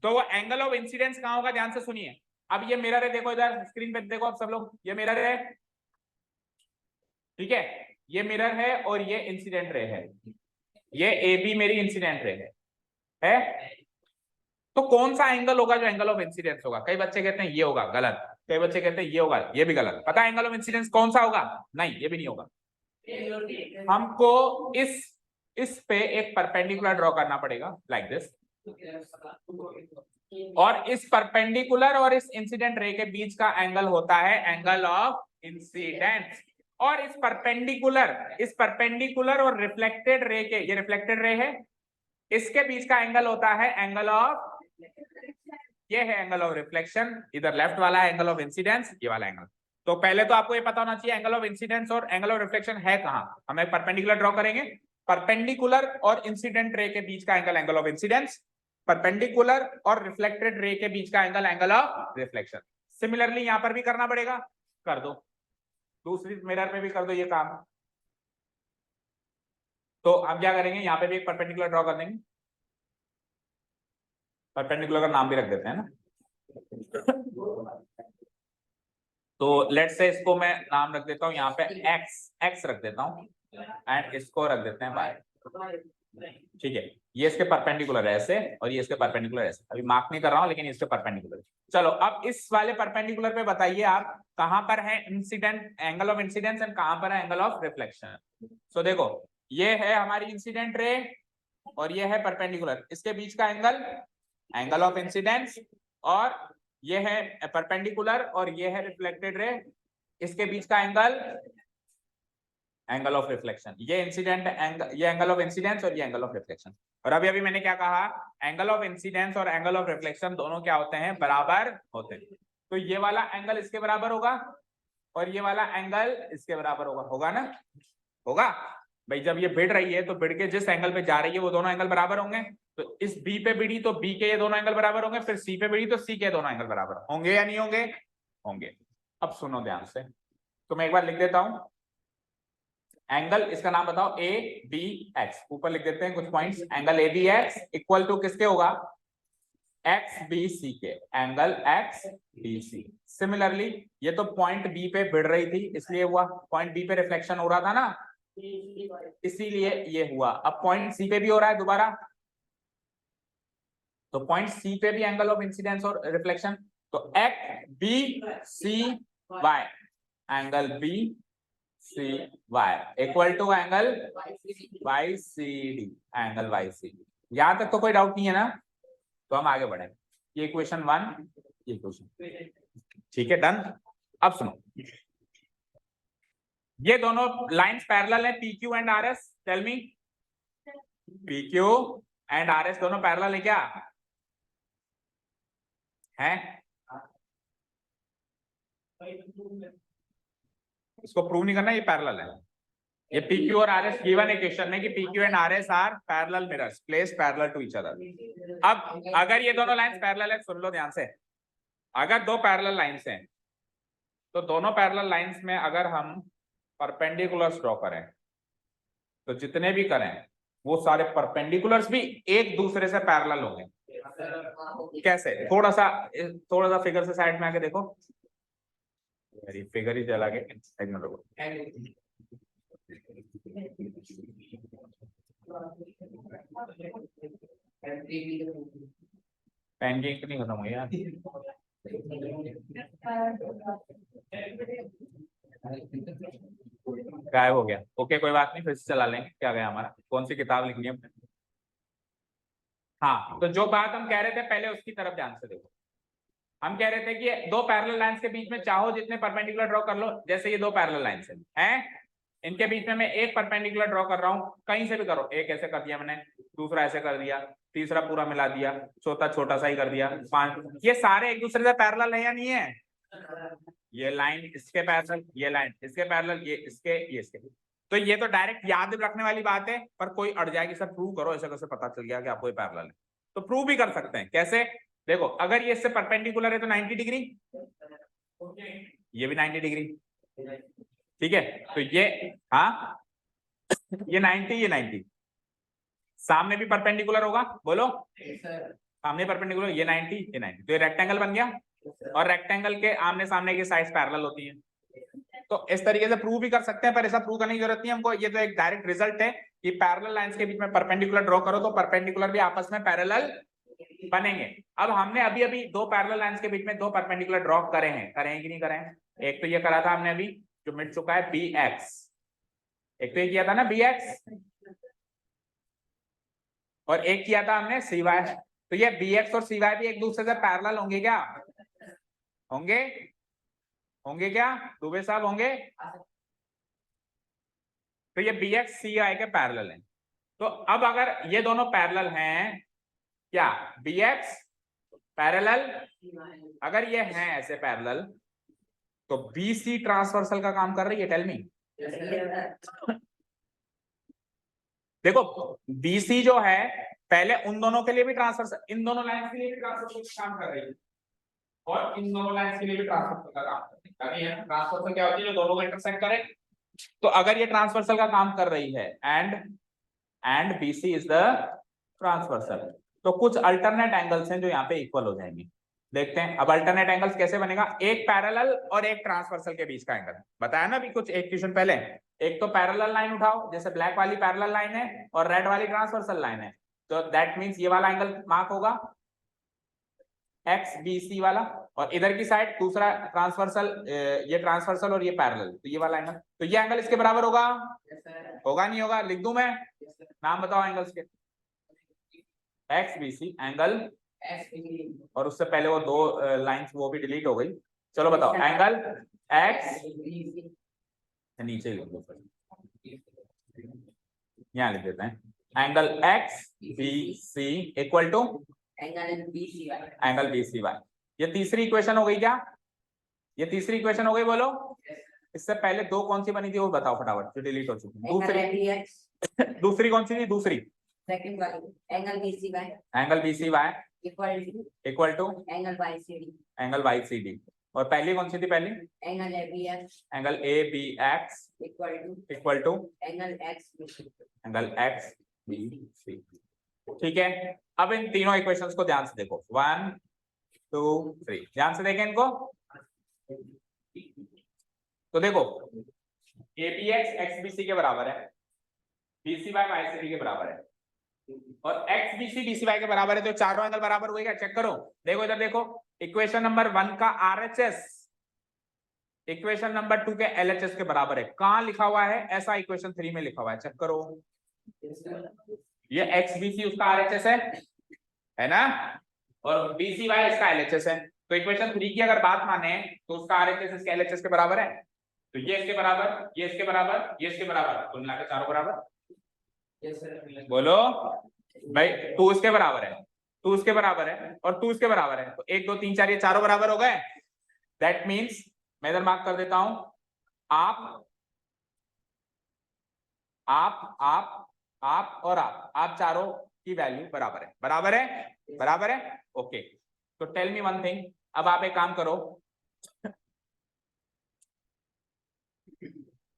तो वो एंगल ऑफ इंसिडेंस कहाँ होगा, ध्यान से सुनिए। अब ये मिरर है, देखो इधर स्क्रीन पे देखो आप सब लोग, ये मिरर है, ठीक है, ये मिरर है और ये इंसिडेंट रे है, ये ए बी मेरी इंसिडेंट रे है। तो कौन सा एंगल होगा जो एंगल ऑफ इंसिडेंस होगा? कई बच्चे कहते हैं ये होगा, गलत। कई बच्चे कहते हैं ये होगा, ये भी गलत। पता है एंगल ऑफ इंसिडेंस कौन सा होगा? नहीं, ये भी नहीं होगा। हमको इस पे एक परपेंडिकुलर ड्रॉ करना पड़ेगा लाइक दिस, और इस परपेंडिकुलर और इस इंसिडेंट रे के बीच का एंगल होता है एंगल ऑफ इंसिडेंस। और इस परपेंडिकुलर और रिफ्लेक्टेड रे के, ये रिफ्लेक्टेड रे है, इसके बीच का एंगल होता है एंगल ऑफ, ये है एंगल ऑफ रिफ्लेक्शन। इधर लेफ्ट वाला है एंगल ऑफ इंसिडेंस, ये वाला एंगल। तो पहले तो आपको ये पता होना चाहिए एंगल ऑफ इंसिडेंस और एंगल ऑफ रिफ्लेक्शन है कहां। हम एक परपेंडिकुलर ड्रॉ करेंगे, परपेंडिकुलर और इंसिडेंट रे के बीच का angle angle of incidence, perpendicular और रिफ्लेक्टेड रे के बीच का angle angle of reflection. Similarly यहां पर भी करना पड़ेगा, कर दो, दूसरी मिरर में भी कर दो ये काम। तो हम क्या करेंगे, यहाँ पे भी एक परपेंडिकुलर ड्रॉ कर देंगे, परपेंडिकुलर का नाम भी रख देते हैं ना। तो लेट से इसको मैं नाम रख देता हूँ यहाँ पे एक्स रख देता हूँ, एंड इसको रख देते हैं वाई। ठीक है, ये इसके परपेंडिकुलर है ऐसे, और ये इसके परपेंडिकुलर ऐसे। अभी मार्क नहीं कर रहा हूँ लेकिन इसके परपेंडिकुलर। चलो अब इस वाले परपेंडिकुलर पे बताइए आप कहां पर है incident angle of incidence and कहां पर है एंगल ऑफ रिफ्लेक्शन। सो देखो ये है हमारी इंसिडेंट रे और ये है परपेंडिकुलर, इसके बीच का एंगल एंगल ऑफ इंसिडेंस, और ये है परपेंडिकुलर और ये है रिफ्लेक्टेड रे, इसके बीच का एंगल एंगल ऑफ रिफ्लेक्शन। ये इंसिडेंट एंगल, ये एंगल ऑफ इंसिडेंस और ये एंगल ऑफ रिफ्लेक्शन। और अभी अभी मैंने क्या कहा, एंगल ऑफ इंसिडेंस और एंगल ऑफ रिफ्लेक्शन दोनों क्या होते हैं, बराबर होते हैं। तो ये वाला एंगल इसके बराबर होगा और ये वाला एंगल इसके बराबर होगा, होगा ना? होगा भाई, जब ये भिड़ रही है तो भिड़ के जिस एंगल पे जा रही है वो दोनों एंगल बराबर होंगे। तो इस बी पे भिड़ी तो बी के ये दोनों एंगल बराबर होंगे, फिर सी पे भिड़ी तो सी के दोनों एंगल बराबर होंगे या नहीं होंगे? होंगे। अब सुनो ध्यान से, तो मैं एक बार लिख देता हूं एंगल, इसका नाम बताओ ए बी एक्स, ऊपर लिख देते हैं कुछ points. Angle A B X equal to किसके होगा, एक्स बी सी के, angle X B C. Similarly ये तो पॉइंट बी पे भिड़ रही थी इसलिए हुआ, पॉइंट बी पे रिफ्लेक्शन हो रहा था ना, इसीलिए ये हुआ। अब पॉइंट सी पे भी हो रहा है दोबारा, तो पॉइंट सी पे भी एंगल ऑफ इंसिडेंस और रिफ्लेक्शन। तो X B C Y, angle B C Y equal to angle Y C D, angle Y C D. यहां तक तो कोई डाउट नहीं है ना? तो हम आगे बढ़े, ये इक्वेशन 1, ये इक्वेशन, ठीक है, डन। अब सुनो, ये दोनों लाइंस पैरेलल है, PQ and RS। Tell me, PQ and RS दोनों पैरेलल है क्या? है? इसको प्रूव नहीं करना, ये पैरेलल है। ये PQ और RS गिवन इक्वेशन में कि PQ and RS are parallel mirrors placed parallel to each other. अब अगर ये दोनों लाइंस पैरेलल है, सुन लो ध्यान से, अगर दो पैरेलल लाइंस हैं तो दोनों पैरेलल लाइंस में अगर हम परपेंडिकुलर्स ड्रॉ करें तो जितने भी करें वो सारे परपेंडिकुलर्स भी एक दूसरे से पैरेलल होंगे। कैसे? थोड़ा सा फिगर से साइड में आके देखो, फिगर ही चला के पैनकेक नहीं खत्म हुई यार। गायब हो गया। ओके कोई बात नहीं, फिर से चला लेंगे। क्या गया हमारा, कौन सी किताब लिखनी है? हाँ, तो जो बात हम कह रहे थे पहले उसकी तरफ ध्यान से देखो। हम कह रहे थे कि दो पैरेलल लाइंस के बीच में चाहो जितने परपेंडिकुलर ड्रॉ कर लो। जैसे ये दो पैरेलल लाइंस हैं, इनके बीच में मैं एक परपेंडिकुलर ड्रॉ कर रहा हूं, कहीं से भी करो। एक ऐसे कर दिया मैंने, दूसरा ऐसे कर दिया, तीसरा पूरा मिला दिया, चौथा छोटा सा ही कर दिया, 5। ये सारे एक दूसरे से पैरेलल है या नहीं है? ये लाइन इसके पैरेलल, ये लाइन इसके पैरेलल, ये इसके। तो ये तो डायरेक्ट याद रखने वाली बात है, पर कोई अड़ जाएगी सर प्रूव करो, ऐसे कैसे पता चल गया कि आपको ये पैरेलल है? तो प्रूव भी कर सकते हैं। कैसे? देखो, अगर ये इससे परपेंडिकुलर है तो 90 डिग्री, ये भी 90 डिग्री, ठीक है। तो ये हाँ, ये 90, ये 90, सामने भी परपेंडिकुलर होगा, बोलो सामने परपेंडिकुलर, ये 90, ये 90, तो ये रेक्टेंगल बन गया। और रेक्टेंगल के आमने सामने की साइड्स पैरेलल होती हैं। तो इस तरीके से प्रूव भी कर सकते हैं, पर ऐसा प्रूव करने की जरूरत नहीं हमको। ये तो एक डायरेक्ट रिजल्ट है कि पैरेलल लाइंस के बीच में परपेंडिकुलर ड्रॉ करो तो परपेंडिकुलर भी आपस में पैरेलल बनेंगे। अब हमने अभी दो पैरेलल लाइंस के बीच में दो परपेंडिकुलर ड्रॉ करे हैं कि नहीं करे हैं? एक तो ये करा था हमने अभी, जो मिट चुका है, BX। एक तो ये किया था ना BX, और एक किया था हमने CY। तो ये BX और CY भी एक दूसरे से पैरेलल होंगे क्या? होंगे क्या दुबे साहब? होंगे। तो ये BX CY के पैरेलल हैं। तो अब अगर ये दोनों पैरेलल हैं, क्या BX पैरेलल, अगर ये हैं ऐसे पैरेलल, तो BC ट्रांसवर्सल का काम कर रही है? Tell me. देखो BC जो है पहले उन दोनों के लिए भी ट्रांसवर्सल, इन दोनों लाइंस के लिए भी ट्रांसवर्सल का काम कर रही है, और इन दोनों लाइंस के लिए भी ट्रांसवर्सल का काम कर रही है। ट्रांसवर्सल क्या होती है? जो दोनों को इंटरसेक्ट करे। तो अगर ये ट्रांसवर्सल का काम कर रही है and BC is the transversal, तो कुछ अल्टरनेट एंगल्स हैं जो यहाँ पे इक्वल हो जाएंगे। देखते हैं अब अल्टरनेट एंगल्स कैसे बनेगा। एक पैरेलल और एक ट्रांसवर्सल के बीच का एंगल बताया ना अभी कुछ एक क्वेश्चन पहले। एक तो पैरेलल लाइन उठाओ, जैसे ब्लैक वाली पैरेलल लाइन है और रेड वाली ट्रांसवर्सल लाइन है, तो दैट मींस ये वाला एंगल मार्क होगा XBC वाला, और इधर की साइड दूसरा ट्रांसवर्सल, ये ट्रांसवर्सल और ये पैरेलल, तो ये वाला एंगल, तो ये एंगल इसके बराबर होगा। होगा नहीं होगा? लिख दूं मैं? नाम बताओ एंगल्स के। XBC एंगल, और उससे पहले वो दो लाइंस वो भी डिलीट हो गई। चलो बताओ, एंगल X, नीचे लिख दो, यहाँ लिख देते हैं, angle XBC equal to angle BCY। ये तीसरी इक्वेशन हो गई क्या? ये तीसरी इक्वेशन हो गई, बोलो। इससे पहले दो कौन सी बनी थी वो बताओ फटाफट, जो डिलीट हो चुकी। दूसरी कौन सी थी? दूसरी सेकंड वाली, angle BCY equal to angle YCD। और पहली कौन सी थी? पहली angle ABX equal to angle XBC। ठीक है, अब इन तीनों इक्वेशंस को ध्यान से देखो, 1 2 3, ध्यान से देखें इनको। तो देखो ABX XBC के बराबर है, BCY YCD के बराबर है, और XBC BCY के बराबर है, तो चारों एंगल बराबर हुए क्या? चेक करो, देखो इधर देखो, इक्वेशन नंबर 1 का RHS इक्वेशन नंबर 2 के LHS के बराबर है। कहां लिखा हुआ है? ऐसा इक्वेशन 3 में लिखा हुआ है, चेक करो। ये XBC उसका RHS है ना, और BCY इसका LHS है। तो इक्वेशन 3 की अगर बात माने तो उसका RHS इसके LHS के बराबर है, तो ये इसके बराबर, ये इसके बराबर, ये इसके बराबर, कुल मिलाकर चारों बराबर। बोलो भाई, 2 इसके बराबर है, 2 इसके बराबर है और 2 इसके बराबर है, तो 1 2 3 4 ये चारों बराबर हो गए। दैट मीन्स मैं इधर मार्क कर देता हूं, आप और आप चारों की वैल्यू बराबर है, बराबर है, बराबर है। ओके, तो टेल मी वन थिंग, अब आप एक काम करो,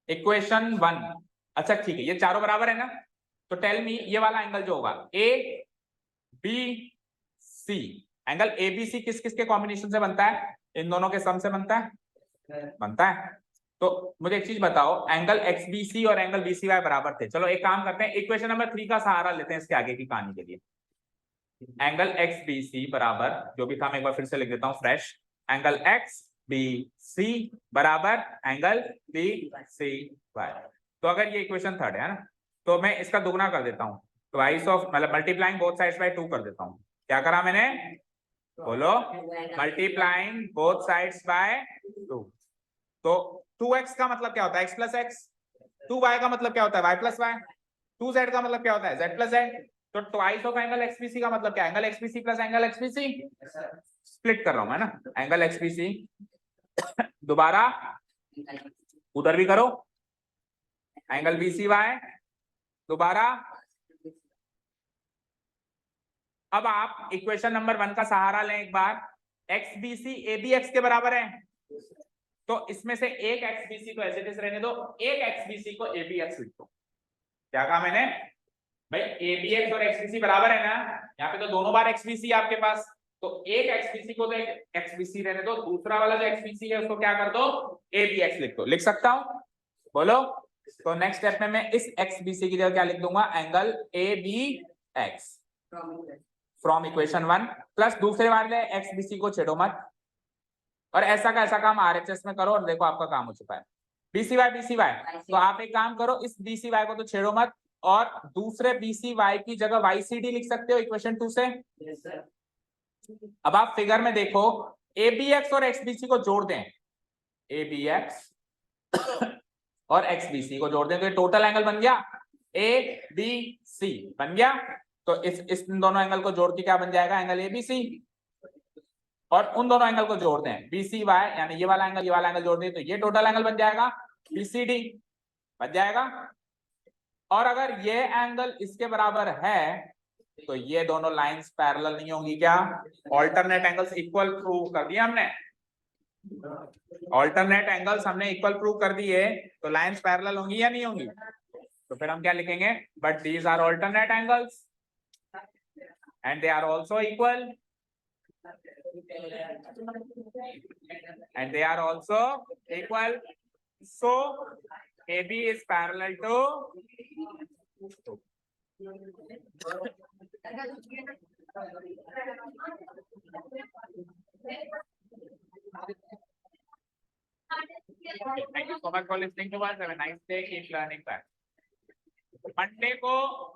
इक्वेशन 1, अच्छा ठीक है, ये चारों बराबर है ना, तो टेल मी ये वाला एंगल जो होगा ABC, एंगल ABC किस किस के कॉम्बिनेशन से बनता है? इन दोनों के सम से बनता है, बनता है। तो मुझे एक चीज बताओ, एंगल XBC और एंगल BCY बराबर थे, चलो एक काम करते हैं, इक्वेशन नंबर 3 का सहारा लेते हैं इसके आगे की कहानी के लिए। एंगल XBC बराबर, जो भी था मैं एक बार फिर से लिख देता हूं फ्रेश, एंगल XBC बराबर एंगल BCY। तो अगर ये इक्वेशन 3 है ना, तो मैं इसका दुगना कर देता हूं, ट्वाइस ऑफ, मतलब मल्टीप्लाइंग बोथ साइड्स बाय 2 कर देता हूं। क्या करा मैंने? बोलो, मल्टीप्लाइंग बोथ साइड्स बाय 2। तो 2x का मतलब क्या होता है? x plus x. 2y का मतलब क्या होता है? y plus Y. 2z का मतलब क्या होता है? z plus z। तो ट्वाइस ऑफ एंगल XBC का मतलब क्या है? Angle XBC plus angle XBC। Split कर रहा हूं मैं ना, एंगल XBC दोबारा उधर भी करो, एंगल BCY दोबारा। अब आप इक्वेशन नंबर 1 का सहारा लें एक बार, XBC ABX के बराबर है, तो इसमें से एक XBC को ऐसे जैसे रहने दो, एक XBC को ABX लिख दो। क्या कहा मैंने भाई? ABX और XBC बराबर है ना, यहाँ पे तो दोनों बार XBC है आपके पास, तो एक XBC को तो एक XBC रहने दो, दूसरा वाला जो XBC है उसको क्या कर दो? ABX लिख दो। लिख सकता हूं? बोलो। तो नेक्स्ट स्टेप में मैं इस XBC की जगह क्या लिख दूंगा? Angle ABX from equation 1, plus दूसरे वाले XBC को छेड़ो मत, और ऐसा का ऐसा काम RHS में करो और देखो आपका काम हो चुका है। BCY तो आप एक काम करो, इस BCY को तो छेड़ो मत, और दूसरे BCY की जगह YCD लिख सकते हो इक्वेशन 2 से। अब आप फिगर में देखो, ABX और XBC को जोड़ दें, ABX और XBC को जोड़ दें, तो ये टोटल एंगल बन गया ABC बन गया। तो इस दोनों एंगल को जोड़ के क्या बन जाएगा? Angle ABC। और उन दोनों एंगल को जोड़ दें, BCY यानी ये वाला एंगल जोड़ दें, तो ये टोटल एंगल बन जाएगा BCD बन जाएगा। और अगर ये एंगल इसके बराबर है तो ये दोनों लाइंस पैरेलल नहीं होंगी क्या? ऑल्टरनेट एंगल्स इक्वल प्रूव कर दिया हमने, ऑल्टरनेट एंगल्स हमने इक्वल प्रूव कर दिए, तो लाइंस पैरेलल होंगी या नहीं होंगी? तो फिर हम क्या लिखेंगे? But these are alternate angles and they are also equal and they are also equal, so AB is parallel to thank you so much for listening to us. Have a nice day. Keep learning that. Monday को